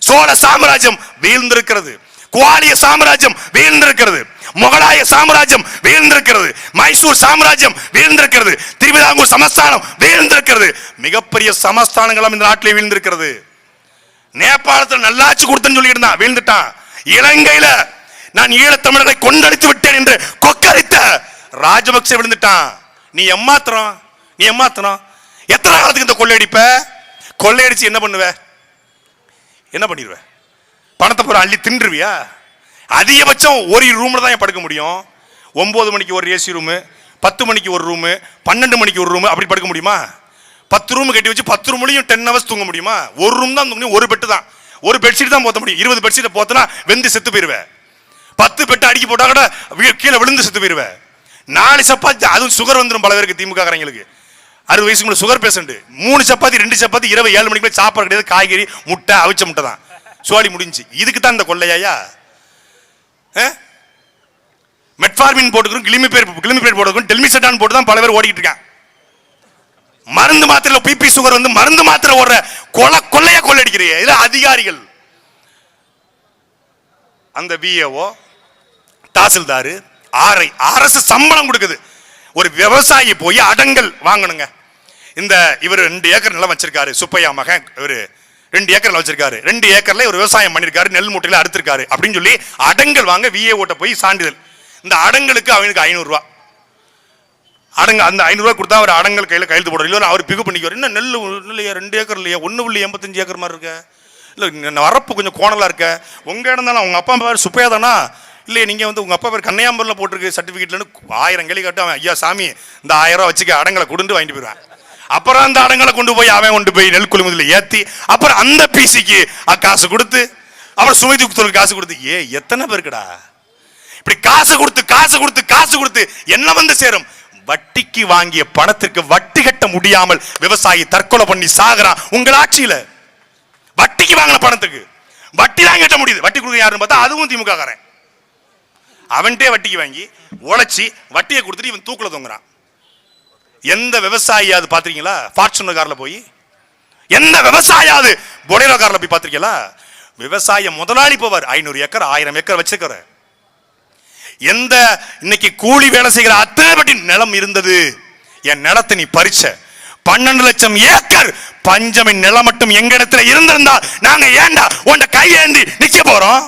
சோழ சாம்ராஜ்யம் வீழ்ந்திருக்கிறது, குவாலிய சாம்ராஜ்யம் வீழ்ந்திருக்கிறது, முகலாய சாம்ராஜ்யம் வீழ்ந்திருக்கிறது, மைசூர் சாம்ராஜ்யம் வீழ்ந்திருக்கிறது, திருவிதாங்கூர் சமஸ்தானம் வீழ்ந்திருக்கிறது, மிகப்பெரிய சமஸ்தானங்களும் இந்த நாட்டிலே வீழ்ந்திருக்கிறது. நேபாளத்தில் நல்லாட்சி கொடுத்தேன்னு சொல்லிட்டு இருந்தான், வீழ்ந்துட்டான். இலங்கையில நான் ஈழத்தமிழர்களை கொண்டடித்து விட்டேன் என்று கொக்கரித்த ராஜபக்சே விழுந்துட்டான். நீ ஏமாத்துறோம். எத்தனை காலத்துக்கு இந்த கொள்ளையடிப்ப? கொள்ளையடிச்சு என்ன பண்ணுவ? என்ன பண்ணிடுவ? பணத்தை பூரா அள்ளி தின்றுவியா? அதிகபட்சம் ஒரு ரூம்ல தான் படுக்க முடியும். 9 மணிக்கு ஒரு ஏசி ரூமு, 10 மணிக்கு ஒரு ரூமு, 12 மணிக்கு ஒரு ரூமு, அப்படி படுக்க முடியுமா? 10 ரூம் கட்டி வச்சு 10 ரூம்லையும் 10 ஹவர்ஸ் தூங்க முடியுமா? ஒரு ரூம் தான் தூங்க முடியும், ஒரு பெட்டு தான், ஒரு பெட்ஷீட் தான் போத்த முடியும். 20 பெட்ஷீட் போத்தனா வெந்து செத்து போயிருவேன். 10 பெட்டு அடிக்கி போட்டா கூட கீழே விழுந்து செத்து போயிருவேன். 4 சப்பாத்தி, அதுவும் சுகர் வந்துடும் பல பேருக்கு. திமுக காரங்களுக்கு 60 வயசுக்கு சுகர் பேஷண்ட். 3 சப்பாத்தி 2 சப்பாத்தி இரவு 7 மணிக்கு போய் சாப்பாடு கிடையாது. காய்கறி முட்டை, அவிச்ச முட்டை தான். சோழி முடிஞ்சு. இதுக்கு தான் இந்த கொள்ளையா? மெட்ஃபார்மின் போட்டுக்கிறோம், கிளிமிபேர் போட்டுக்கிறோம், டெல்மிசெட்டான் போட்டு தான் பல பேர் ஓடிக்கிட்டு இருக்கான். மருந்து மாத்திரை பிபி சுகர் வந்து மருந்து மாத்திரை ஓடுற கொள்ளையா கொள்ளையடிக்கிறீங்க. இது அதிகாரிகள், அந்த விஏஓ, தாசில்தார், ஆர்ஐ, அரசு சம்பளம் கொடுக்குது. ஒரு விவசாயி போய் அடங்கல் வாங்கணுங்க. இந்த இவர் 2 ஏக்கர் நிலம் வச்சிருக்காரு, சுப்பையா மகன். இவர் 2 ஏக்கர் வச்சிருக்காரு. 2 ஏக்கர்ல ஒரு விவசாயம் பண்ணிருக்காரு, நெல் மூட்டையில அறுத்திருக்காரு அப்படின்னு சொல்லி அடங்கல் வாங்க விஏஓட்ட போய் சான்றிதழ். இந்த அடங்கலுக்கு அவனுக்கு 500 ரூபா. அந்த 500 ரூபாய் கொடுத்தா அவர் அடங்கல் கையில கையெழுத்து போடுற. இல்லை அவர் பிகு பண்ணிக்குவார். என்ன நெல் இல்லையா, 2 ஏக்கர் இல்லையா, 1.85 ஏக்கர் மாதிரி இருக்க, இல்லை வரப்பு கொஞ்சம் கோணலா இருக்க, உங்க இடம் தானே, உங்க அப்பா பேர் சுப்பையா தானா, இல்லை நீங்க வந்து உங்க அப்பா பேர் கண்ணையாம்பூர்ல போட்டிருக்கு சர்டிபிகேட்லன்னு 1000 கேள்வி காட்டு. அவன் ஐயா சாமி இந்த 1000 ரூபா வச்சுக்க, அடங்கலை கொடுத்து வாங்கிட்டு போயிடுவான். அப்புறம் அந்த அடங்கலை கொண்டு போய் நெல் கொள்முதலில் ஏத்தி, அப்புறம் அந்த பிசிக்கு காசு கொடுத்து, அப்புறம் சுமை தூக்குதலுக்கு காசு கொடுத்து, எத்தனை பேருக்குடா இப்படி காசு கொடுத்து என்ன வந்து சேரும்? வட்டிக்கு வாங்கிய பணத்திற்கு வட்டி கட்ட முடியாமல் விவசாயி தற்கொலை பண்ணி சாகுறான். உங்கள் ஆட்சியில வட்டிக்கு வாங்கின பணத்துக்கு வட்டி தான் கட்ட முடியுது. வட்டி கொடுக்க யாருன்னு பார்த்தா அதுவும் திமுக காரன். அவன்கிட்டே வட்டிக்கு வாங்கி உழைச்சி வட்டியை கொடுத்துட்டு இவன் தூக்குல தொங்குறான். எந்த விவசாயியாவது பாத்திருக்கீங்களா ஃபார்ச்சுனர் கார்ல போய்? எந்த விவசாயியாவது பொலேரோ கார்ல போய் பாத்திருக்கீங்களா? விவசாய முதலாளி போவார். 500 ஏக்கர் 1000 ஏக்கர் வச்சிருக்கிற. எந்த இன்னைக்கு கூலி வேலை செய்கிற அத்தனை பட்டி நிலம் இருந்தது. என் நிலத்தை நீ பறிச்ச 12 லட்சம் ஏக்கர் பஞ்சமின் நிலம் மட்டும் எங்க இடத்துல இருந்திருந்தா நாங்க ஏண்டா உன்ட கையேந்தி நிக்க போறோம்?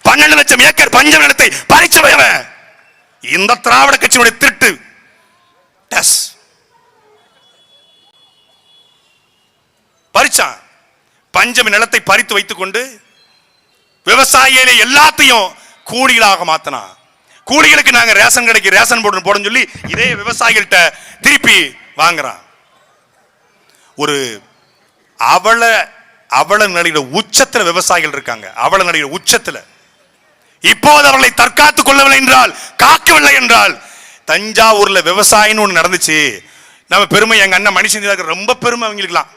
12 லட்சம் ஏக்கர் பஞ்சம் நிலத்தை பறிச்சவன் இந்த திராவிட கட்சியினுடைய திருட்டு பறிச்சான். பஞ்சமி நிலத்தை பறித்து வைத்துக் கொண்டு விவசாயிகளை எல்லாத்தையும் கூலிகளாக மாத்தினான். கூலிகளுக்கு நாங்க ரேஷன் கடைக்கு ரேஷன் போடுன்னு சொல்லி இதே விவசாயிகள்கிட்ட திருப்பி வாங்குறான். ஒரு அவல நிலையில உச்சத்துல விவசாயிகள் இருக்காங்க. அவல நிலையில உச்சத்துல. இப்போது அவர்களை தற்காத்துக் கொள்ளவில்லை என்றால், காக்கவில்லை என்றால், தஞ்சாவூர்ல விவசாயம் ஒன்று நடந்துச்சு. நம்ம பெருமை எங்க அண்ணன் மணி செஞ்சதாக ரொம்ப பெருமை அவங்களுக்குலாம்.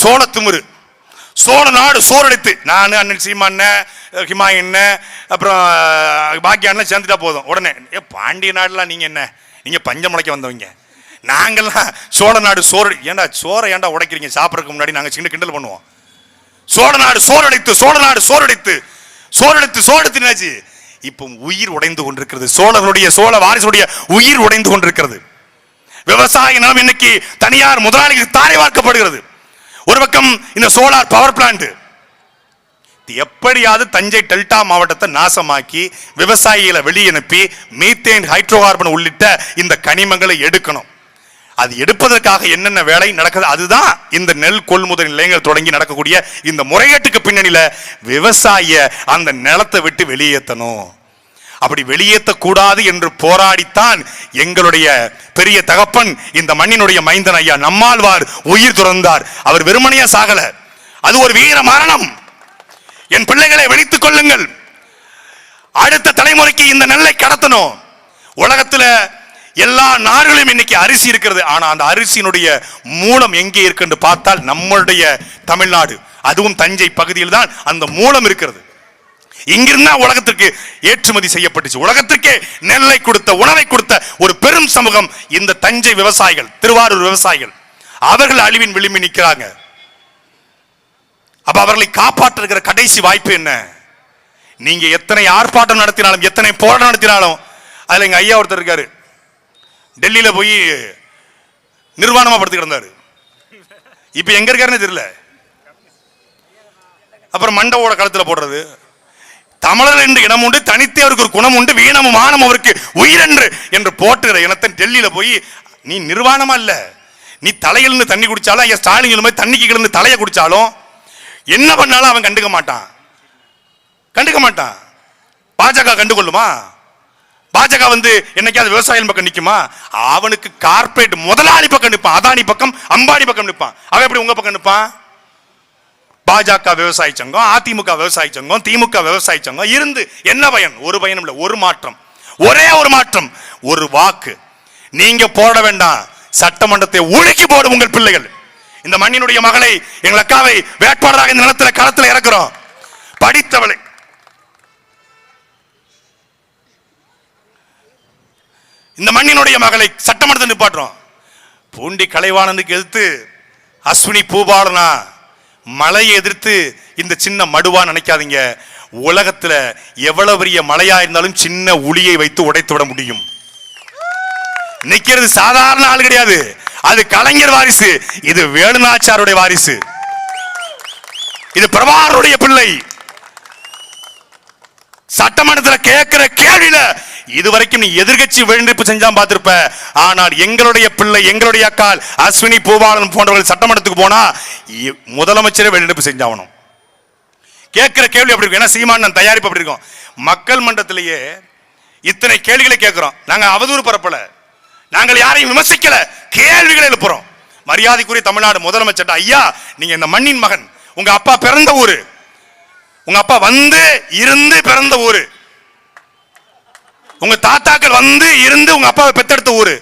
சோழ திமிரு, சோழ நாடு சோறடித்து நான் அண்ணன் சீமான் ஹிமாயன் அப்புறம் பாக்கிய அண்ணன் சேர்ந்துட்டா போதும் உடனே பாண்டிய நாடுலாம் நீங்க என்ன, நீங்க பஞ்சம் முளைக்க வந்தவங்க, நாங்கள்லாம் சோழ நாடு சோறு. ஏன்டா சோறை ஏன்டா உடைக்கிறீங்க? சாப்பிட்றதுக்கு முன்னாடி நாங்கள் சின்ன கிண்டல் பண்ணுவோம். சோழ நாடு சோறடித்து, சோழ நாடு சோறடித்து, சோறடித்து சோறடித்து இப்போ உயிர் உடைந்து கொண்டிருக்கிறது. சோழர்களுடைய சோழ வாரிசுடைய உயிர் உடைந்து கொண்டிருக்கிறது. விவசாய நிலம் இன்னைக்கு தனியார் முதலாளிகளுக்கு தாரை வார்க்கப்படுகிறது. ஒரு பக்கம் இந்த சோலார் பவர் பிளான்ட் எப்படியாவது தஞ்சை டெல்டா மாவட்டத்தை நாசமாக்கி விவசாயிகளை வெளியனுப்பி மீத்தேன், ஹைட்ரோ கார்பன் உள்ளிட்ட இந்த கனிமங்களை எடுக்கணும். அது எடுப்பதற்காக என்னென்ன வேலை நடக்குது, அதுதான் இந்த நெல் கொள்முதல் நிலையங்கள் தொடங்கி நடக்கக்கூடிய இந்த முறைகேட்டுக்கு பின்னணியில விவசாய அந்த நிலத்தை விட்டு வெளியேற்றணும். அப்படி வெளியேற்றக்கூடாது என்று போராடித்தான் எங்களுடைய பெரிய தகப்பன் இந்த மண்ணினுடைய மைந்தன் ஐயா நம்மாழ்வார் உயிர் துறந்தார். அவர் வெறுமனையா சாகல, அது ஒரு வீர மரணம். என் பிள்ளைகளை வெடித்துக் கொள்ளுங்கள், அடுத்த தலைமுறைக்கு இந்த நெல்லை கடத்தணும். உலகத்துல எல்லா நாடுகளிலும் இன்னைக்கு அரிசி இருக்கிறது. ஆனா அந்த அரிசியினுடைய மூலம் எங்கே இருக்கு என்று பார்த்தால் நம்மளுடைய தமிழ்நாடு, அதுவும் தஞ்சை பகுதியில் தான் அந்த மூலம் இருக்கிறது. இங்கிருந்தா உலகத்திற்கு ஏற்றுமதி செய்யப்பட்டுச்சு. உலகத்திற்கே நெல்லை கொடுத்த, உணவை கொடுத்த ஒரு பெரும் சமூகம் இந்த தஞ்சை விவசாயிகள், திருவாரூர் விவசாயிகள். அவர்கள் அழிவின் விளிம்பி நிற்கிறாங்க. அப்ப அவர்களை காப்பாற்றுகிற கடைசி வாய்ப்பு என்ன? நீங்க எத்தனை ஆர்ப்பாட்டம் நடத்தினாலும், எத்தனை போராட்டம் நடத்தினாலும், அதுல எங்க ஐயா ஒருத்தர் இருக்காரு, டெல்லியில போய் நிர்வாணமா படுத்துக்கிட்டு இருந்தாரு. இப்ப எங்க இருக்காருன்னு தெரியல. அப்புறம் மண்டவோட களத்துல போடுறது, தமிழர் என்று இனம் உண்டு, தனித்தே அவருக்கு ஒரு குணம் உண்டு, வீணமும் மானம் அவருக்கு உயிரென்று என்று போட்டுகிற இனத்தை டெல்லியில போய் நீ நிர்வாணமா இல்ல, நீ தலையிலிருந்து தண்ணி குடிச்சாலும், ஐயா ஸ்டாலின் தண்ணிக்கு கிழந்து தலையை குடிச்சாலும் என்ன பண்ணாலும் அவன் கண்டுக்க மாட்டான், கண்டுக்க மாட்டான். பாஜக கண்டுகொள்ளுமா? பாஜக என்னைக்காவது விவசாயிகள் பக்கம் நிக்குமா? அவனுக்கு கார்பரேட் முதலாளி பக்கம் நிற்பான், அதானி பக்கம், அம்பானி பக்கம் நிற்பான். அவன் எப்படி உங்க பக்கம் நிற்பான்? பாஜக விவசாய சங்கம், அதிமுக விவசாய சங்கம், திமுக விவசாய சங்கம் இருந்து என்ன பயன்? ஒரு பயனும் இல்லை. ஒரு மாற்றம், ஒரே ஒரு மாற்றம், ஒரு வாக்கு. நீங்க போட வேண்டாம், சட்டமன்றத்தை ஒழுக்கி போடும் உங்கள் பிள்ளைகள். இந்த மண்ணினுடைய மகளை, எங்கள் அக்காவை வேட்பாளராக இந்த நிலத்தில் களத்தில் இறக்குறோம். படித்தவளை, இந்த மண்ணினுடைய மகளை சட்டமன்றத்தை நிப்பாட்டுறோம். பூண்டி கலைவாணனுக்கு எதிர்த்து அஸ்வினி பூபாலனா, மலையை எதிர்த்து இந்த சின்ன மடுவா நினைக்காதீங்க. உலகத்துல எவ்வளவு பெரிய மலையா இருந்தாலும் சின்ன உளியை வைத்து உடைத்து விட முடியும். நிக்கிறது சாதாரண ஆள் கிடையாது, அது கலைஞர் வாரிசு, இது வேலுநாச்சியாருடைய வாரிசு, இது பிரபாகருடைய பிள்ளை. சட்டமன்றத்தில் கேட்கிற கேள்வியில இதுவரைக்கும் நீ எதிர்கட்சி வெளிநடப்பு செஞ்சா பார்த்திருப்ப. ஆனால் எங்களுடைய பிள்ளை, எங்களுடைய அக்கால் அஸ்வினி பூபாலன் போன்றவர்கள் சட்டமன்றத்துக்கு போனா முதலமைச்சரே வெளிநடப்பு செஞ்சாகணும். கேட்கிற கேள்வி அப்படி இருக்கும். ஏன்னா சீமான் தயாரிப்பு அப்படி இருக்கும். மக்கள் மன்றத்திலேயே இத்தனை கேள்விகளை கேட்கிறோம். நாங்க அவதூறு பரப்பல, நாங்கள் யாரையும் விமர்சிக்கல, கேள்விகளை எழுப்புறோம். மரியாதைக்குரிய தமிழ்நாடு முதலமைச்சர் ஐயா, நீங்க இந்த மண்ணின் மகன், உங்க அப்பா பிறந்த ஊரு, உங்க அப்பா இருந்து பிறந்த ஊரு, உங்க தாத்தாக்கள் இருந்து உங்க அப்பாவை பெத்தெடுத்த ஊரு.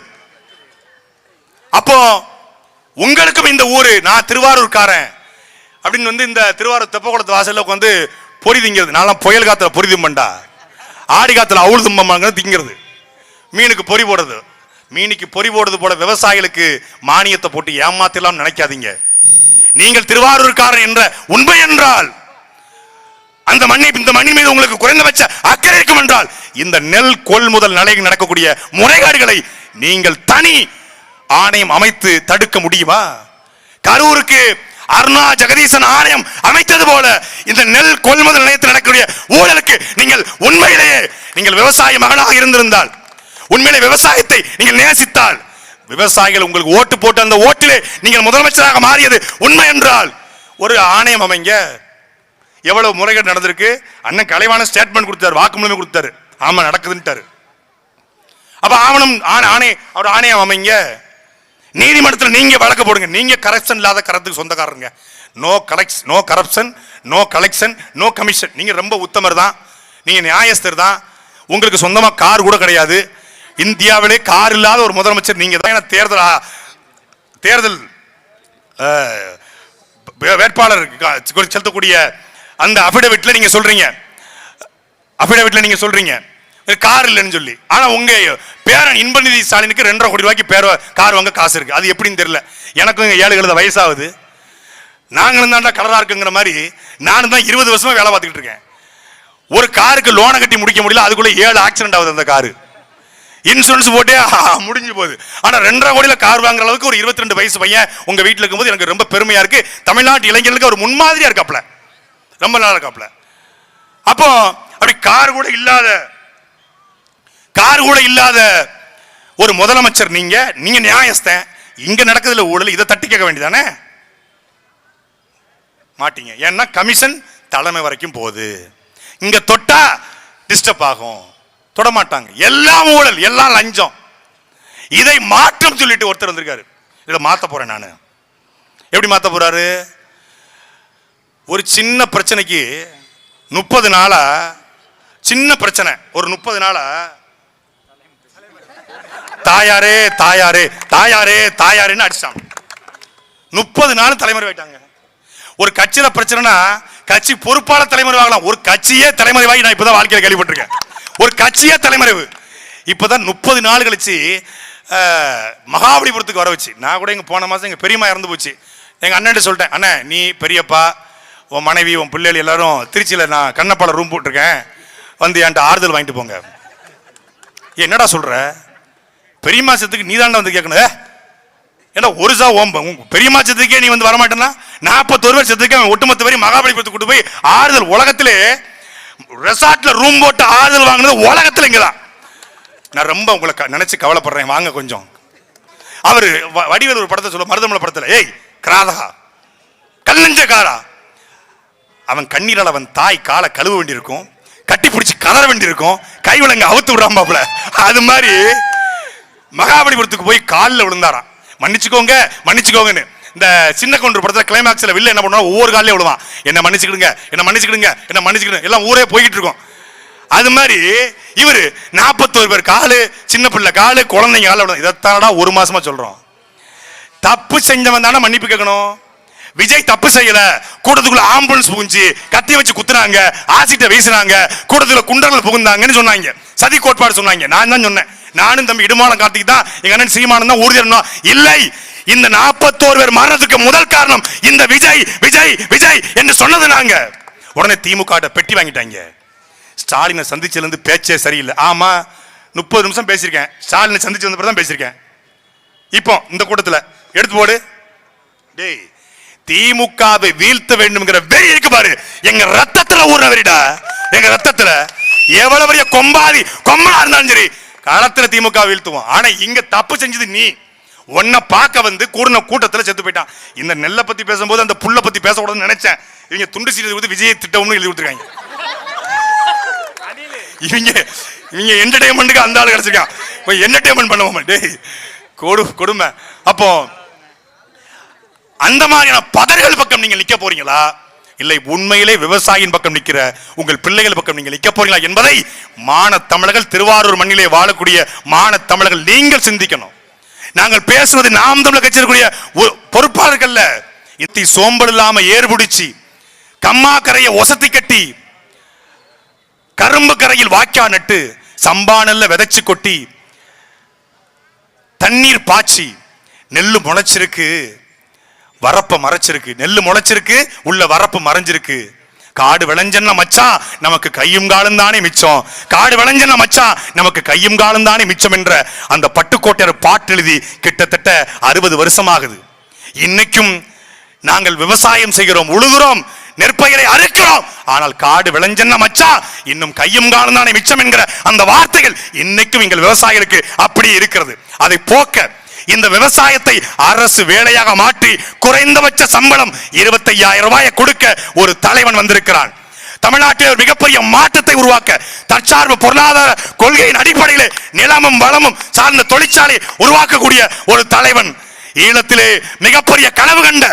அப்போ உங்களுக்கும் இந்த ஊரு, நான் திருவாரூர்காரன் அப்படின்னு இந்த திருவாரூர் தெப்பகுளத்து வாசல்ல பொறி திங்கிறது. நான் புயல் காத்துல பொறி திம்பண்டா, ஆடி காத்துல அவுள் திம்பம் திங்கிறது, மீனுக்கு பொறி போடுறது. மீனுக்கு பொறி போடுறது போல விவசாயிகளுக்கு மானியத்தை போட்டு ஏமாத்தலாம் நினைக்காதீங்க. நீங்கள் திருவாரூர்காரன் என்ற உண்மை என்றால், அந்த இந்த மண்ணின் மீது உங்களுக்கு குறைந்தபட்ச அக்கறை இருக்கும் என்றால், இந்த நெல் கொள்முதல் நிலையில் நடக்கக்கூடிய முறைகேடுகளை நீங்கள் தனி ஆணையம் அமைத்து தடுக்க முடியுமா? கரூருக்கு அருணா ஜெகதீசன் ஆணையம் அமைத்தது போல இந்த நெல் கொள்முதல் நிலையத்தில் நடக்கக்கூடிய ஊழலுக்கு நீங்கள் உண்மையிலேயே நீங்கள் விவசாய மகனாக இருந்திருந்தால், உண்மையிலே விவசாயத்தை நீங்கள் நேசித்தால், விவசாயிகள் உங்களுக்கு ஓட்டு போட்டு அந்த ஓட்டிலே நீங்கள் முதலமைச்சராக மாறியது உண்மை என்றால் ஒரு ஆணையம் அமைங்க. எவ்வளவு முறைகேடு நடந்திருக்கு. அண்ணன் கலைவான ஸ்டேட்மெண்ட் கொடுத்தாரு, வாக்குமூலமே கொடுத்தாரு, ஆமா நடக்குதுன்ட்டாரு. அப்ப அவர் ஆணையம் அமைங்க. நீதிமன்றத்தில் நீங்க வழக்கு போடுங்க. நீங்க கரப்ஷன் இல்லாத கரத்துக்கு சொந்தக்காரங்க. No corruption, no collection, no commission. நீங்க ரொம்ப உத்தமர் தான், நீங்க நியாயஸ்தர் தான். உங்களுக்கு சொந்தமா கார் கூட கிடையாது. இந்தியாவிலே கார் இல்லாத ஒரு முதலமைச்சர் நீங்க தான். தேர்தல் தேர்தல் வேட்பாளர் செலுத்தக்கூடிய அந்த அபிடவிட்ல நீங்க சொல்றீங்க கார் இல்லைன்னு சொல்லி. ஆனா உங்க பேரன் இன்பநிதி ஸ்டாலினுக்கு 2.5 கோடி ரூபாய்க்கு கார் வாங்க காசு இருக்கு. அது எப்படின்னு தெரியல. எனக்கும் 7 வயசாகுது. நாங்களும் தாண்டா கலரா இருக்குங்கிற மாதிரி நானும் தான் 20 வருஷமா வேலை பார்த்துக்கிட்டு இருக்கேன். ஒரு காருக்கு லோனை கட்டி முடிக்க முடியல, அதுக்குள்ள 7 ஆக்சிடென்ட் ஆகுது. அந்த காரு இன்சூரன்ஸ் போட்டே முடிஞ்சு போகுது. ஆனா 2.5 கோடியில கார் வாங்குற அளவுக்கு ஒரு 22 வயசு பையன் உங்க வீட்டுல இருக்கும்போது எனக்கு ரொம்ப பெருமையா இருக்கு. தமிழ்நாட்டு இளைஞர்களுக்கு ஒரு முன்மாதிரியா இருக்காப்ல, ரொம்ப நல்லா இருக்காப்ல. அப்போ அப்படி கார் கூட இல்லாத ஒரு முதலமைச்சர் நீங்க நியாயஸ்தன். இங்க நடக்குதுல ஊழல், இதை தட்டி கேட்க வேண்டியதானே? மாட்டீங்க. ஏன்னா கமிஷன் தலைமை வரைக்கும் போகுது. இங்க தொட்டா டிஸ்டர்ப் ஆகும், தொட மாட்டாங்க. எல்லாம் ஊழல், எல்லாம் லஞ்சம். இதை மாற்றம் சொல்லிட்டு ஒருத்தர் வந்திருக்காரு. இதை மாத்த போறேன் நானு. எப்படி மாத்த போறாரு? ஒரு சின்ன பிரச்சனைக்கு 30 நாளா, சின்ன பிரச்சனை ஒரு 30 நாளா தாயாரே தாயாரே தாயாரே தாயாரேன்னு அடிச்சாங்க. 30 நாள் தலைமுறை ஆயிட்டாங்க. ஒரு கட்சியில பிரச்சனைனா கட்சி பொறுப்பாளர் தலைமுறை ஆகலாம். ஒரு கட்சியே தலைமுறை வாங்கி நான் இப்பதான் வாழ்க்கையில கேள்விப்பட்டிருக்கேன். ஒரு கட்சியே தலைமறைவு. இப்பதான் 30 நாள் கழிச்சு மகாபலிபுரத்துக்கு வர வச்சு. நான் கூட இங்க போன மாசம் எங்க பெரியம்மா இறந்து போச்சு. எங்க அண்ணன் சொல்லிட்டேன், அண்ணே நீ பெரியப்பா, உன் மனைவி, உன் பிள்ளைகள் எல்லாரும் திருச்சியில நான் கண்ணப்பால ரூம் போட்டிருக்கேன், வந்து என்கிட்ட ஆறுதல் வாங்கிட்டு போங்க. என்னடா சொல்ற? பெரியம்மா சத்துக்கு நீ தாண்டா வந்து கேட்கணும். ஏன்னா ஒரு சா பெரியம்மா சத்துக்கே நீ வந்து வரமாட்டேன்னா 41 பேர் சத்துக்கு ஒட்டுமொத்த பேரும் மகாபலிபுரத்துக்கு கூட்டு போய் ஆறுதல். உலகத்திலே ரெசார்ட்ல ரூம் போட்டு ஆறுதல் வாங்கினது உலகத்துல இங்கதான். நான் ரொம்ப உங்களை நினைச்சு கவலைப்படுறேன், வாங்க கொஞ்சம். அவரு வடிவேல் ஒரு படத்தை சொல்ல, மருதமலை படத்துல, ஏய் கிராதகா கல்லஞ்சக்காரா, அவன் கண்ணீரால் அவன் தாய் காலை கழுவ வேண்டியிருக்கும், கட்டி பிடிச்சி கதற வேண்டியிருக்கும், கைவிலங்க அவுத்து விடாம. அது மாதிரி மகாபலிபுரத்துக்கு போய் காலில் விழுந்தாராம். மன்னிச்சுக்கோங்க மன்னிச்சுக்கோங்கன்னு. இந்த சின்ன கவுண்டர் படத்துல கிளைமாக்ஸ்ல வில்ல என்ன பண்ணுவான், ஒவ்வொரு காலையும் விழுவான், என்ன மன்னிச்சுக்கிடுங்க என்ன மன்னிச்சுக்கிடுங்க என்ன மன்னிச்சுக்கிடுங்க, எல்லாம் ஊரே போய்கிட்டு இருக்கும். அது மாதிரி இவரு 41 பேர் காலு, சின்ன பிள்ளை காலு, குழந்தைங்க கால விழும். இதைத்தானடா ஒரு மாசமா சொல்றோம். தப்பு செஞ்சவன் தானே மன்னிப்பு கேட்கணும். விஜய் தப்பு செய்யல, கூட்டத்துக்குள்ள ஆம்புலன்ஸ் புகுஞ்சு கத்தி வச்சு குத்துனாங்க, ஆசிட்ட வீசினாங்க, கூட்டத்துல குண்டர்கள் புகுந்தாங்கன்னு சொன்னாங்க, சதி கோட்பாடு சொன்னாங்க. நான் தான் சொன்னேன், நானும் தம்பி இடுமானம் கார்த்திக் தான், எங்க அண்ணன் சீமானம் தான் உறுதி இல்லை. இந்த 41 பேர் மரணத்துக்கு முதல் காரணம் இந்த விஜய் விஜய் விஜய் என்று சொன்னது நாங்க. உடனே திமுக பெட்டி வாங்கிட்டாங்க. ஸ்டாலினை சந்திச்சதுல இருந்து பேச்சே சரியில்லை. ஆமா 30 நிமிஷம் பேசியிருக்கேன், ஸ்டாலினை சந்திச்சு வந்த பிறகு தான் பேசியிருக்கேன். இப்போ இந்த கூட்டத்தில் எடுத்து போடு. டேய், திமுகவை வீழ்த்த வேண்டும்ங்கிற வெறி இருக்கு பாரு, எங்க ரத்தத்துல ஊர்ற வெறிடா. எங்க ரத்தத்துல எவ்வளவு பெரிய கொம்பனா இருந்தாலும் சரி களத்துல திமுக வீழ்த்துவோம். ஆனா இங்க தப்பு செஞ்சது நீ. உன்னை பார்க்க வந்து கூடின கூட்டத்துல செத்து போயிட்டான். இந்த நெல்லை பத்தி பேசும்போது அந்த புல்ல பத்தி பேசக்கூடாதுன்னு நினைச்சேன். இவங்க துண்டு சீட்டு விஜயை திட்டம்னு எழுதி கொடுத்துருக்காங்க. இவங்க என்டர்டைன்மெண்ட்டுக்கு அந்த ஆள் கிடைச்சிருக்கான். என்டர்டைன்மெண்ட் பண்ணுவோம். டேய் கொடுமை. அப்போ அந்த மாதிரியான பதர்கள் பக்கம் நீங்க நிக்க போறீங்களா, இல்லை உண்மையிலே விவசாயியின் பக்கம் நிக்கிற உங்கள் பிள்ளைகள் பக்கம் நீங்க நிக்க போறீங்களா என்பதை மான தமிழர்கள், திருவாரூர் மண்ணிலே வாழக்கூடிய மான தமிழர்கள் நீங்கள் சிந்திக்கணும். நாங்கள் பேசுவது நாம் தமிழர் கட்சியிற்குரிய பொறுப்பாளர்கள் இத்தி சோம்பல் இல்லாம ஏர்பிடிச்சு, கம்மா கரையை ஒசத்தி கட்டி, கரும்பு கரையில் வாய்க்கா நட்டு, சம்பானல்ல விதைச்சு கொட்டி, தண்ணீர் பாய்ச்சி, நெல்லு முளைச்சிருக்கு, வரப்ப மறைச்சிருக்கு, நெல்லு முளைச்சிருக்கு, உள்ள வரப்பு மறைஞ்சிருக்கு. காடு விளைஞ்சன்னா மச்சான் நமக்கு கையும் காலம் தானே மிச்சம், காடு விளைஞ்சன்னா மச்சான் நமக்கு கையும் காலம் தானே மிச்சம் என்ற அந்த பட்டுக்கோட்டையர் பாட்டு எழுதி கிட்டத்தட்ட 60 வருஷமாகுது. இன்னைக்கும் நாங்கள் விவசாயம் செய்கிறோம், உழுகிறோம், நெற்பயிரை அறுக்கிறோம். ஆனால் காடு விளைஞ்சன்னா மச்சான் இன்னும் கையும் காலம் தானே மிச்சம் என்கிற அந்த வார்த்தைகள் இன்னைக்கும் எங்கள் விவசாயிகளுக்கு அப்படி இருக்கிறது. அதை போக்க இந்த விவசாயத்தை அரசு வேலையாக மாற்றி குறைந்தபட்ச சம்பளம் 25,000 ரூபாயை கொடுக்க ஒரு தலைவன் வந்திருக்கிறான். தமிழ்நாட்டில் ஒரு மிகப்பெரிய மாற்றத்தை உருவாக்க தற்சார்பு பொருளாதார கொள்கையின் அடிப்படையில் நிலமும் வளமும் சார்ந்த தொழிற்சாலை உருவாக்கக்கூடிய ஒரு தலைவன். ஈழத்திலே மிகப்பெரிய கனவு கண்ட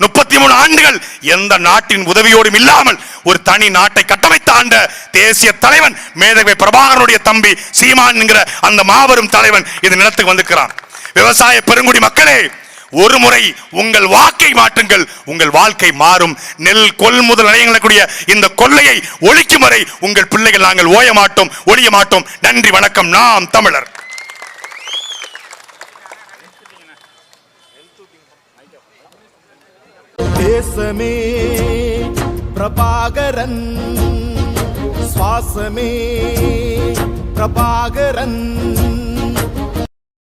33 ஆண்டுகள் எந்த நாட்டின் உதவியோடும் இல்லாமல் ஒரு தனி நாட்டை கட்டமைத்த ஆண்ட தேசிய தலைவன் மேதகவி பிரபாகரனுடைய தம்பி சீமான் என்கிற அந்த மாபெரும் தலைவன் இந்த நிலத்துக்கு வந்திருக்கிறான். விவசாய பெருங்குடி மக்களே, ஒரு முறை உங்கள் வாக்கை மாற்றுங்கள், உங்கள் வாழ்க்கை மாறும். நெல் கொள்முதல் நிலையங்களுடைய இந்த கொள்ளையை ஒழிக்கும் வரை உங்கள் பிள்ளைகள் நாங்கள் ஓய மாட்டோம், ஒழிய மாட்டோம். நன்றி, வணக்கம். நாம் தமிழர். தேசமே பிரபாகரன், சுவாசமே பிரபாகரன்.